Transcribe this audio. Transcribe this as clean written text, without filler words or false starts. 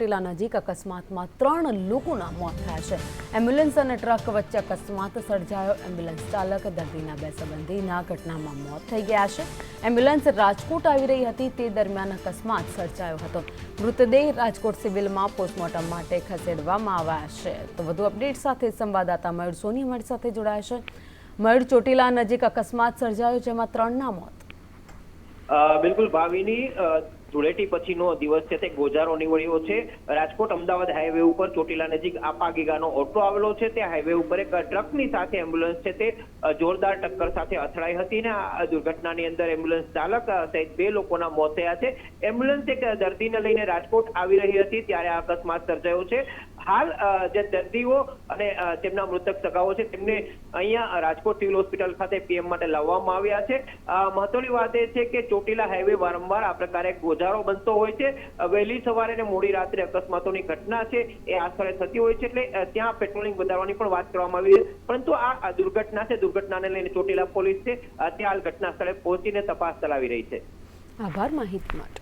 ચોટીલા નજીક અકસ્માતમાં 3 લોકોના મોત થયા છે। એમ્બ્યુલન્સ અને ટ્રક વચ્ચે અકસ્માત સર્જાયો। એમ્બ્યુલન્સ ચાલક દર્દીના 2 સંબંધીના ઘટનામાં મોત થઈ ગયા છે। એમ્બ્યુલન્સ રાજકોટ આવી રહી હતી તે દરમિયાન અકસ્માત સર્જાયો હતો। મૃતદેહ રાજકોટ સિવિલમાં પોસ્ટમોર્ટમ માટે ખસેડવામાં આવ્યા છે। તો વધુ અપડેટ સાથે સંવાદદાતા મયુર સોની અમારી સાથે જોડાયા છે। મયુર, ચોટીલા નજીક અકસ્માત સર્જાયો જેમાં 3ના મોત। બિલકુલ ભાવિની ધૂળેટી પછીનો દિવસ છે તે ગોજારો નીવડ્યો છે। રાજકોટ અમદાવાદ હાઈવે ઉપર ચોટીલા નજીક આપાગીગાનો ઓટો આવેલો છે। તે હાઈવે ઉપર એક ટ્રકની સાથે એમ્બ્યુલન્સ છે તે જોરદાર ટક્કર સાથે અથડાઈ હતી ને આ દુર્ઘટનાની અંદર એમ્બ્યુલન્સ ચાલક સહિત 2 લોકોના મોત થયા છે। એમ્બ્યુલન્સ એક દર્દીને લઈને રાજકોટ આવી રહી હતી ત્યારે આ અકસ્માત સર્જાયો છે। હાલ જે દર્દીઓ અને તેમના મૃતક સગાઓ છે તેમને અહીંયા રાજકોટ સિવિલ હોસ્પિટલ ખાતે પીએમ માટે લાવવામાં આવ્યા છે। મહત્વની વાત એ છે કે ચોટીલા હાઈવે વારંવાર આ પ્રકારે ગોજારો બનતો હોય છે। વહેલી સવારે ને મોડી રાત્રે અકસ્માતોની ઘટના છે એ આ સ્થળે થતી હોય છે, એટલે ત્યાં પેટ્રોલિંગ વધારવાની પણ વાત કરવામાં આવી છે। પરંતુ આ દુર્ઘટના છે, દુર્ઘટનાને લઈને ચોટીલા પોલીસ છે તે હાલ ઘટના સ્થળે પહોંચીને તપાસ ચલાવી રહી છે। આભાર માહિતી માટે।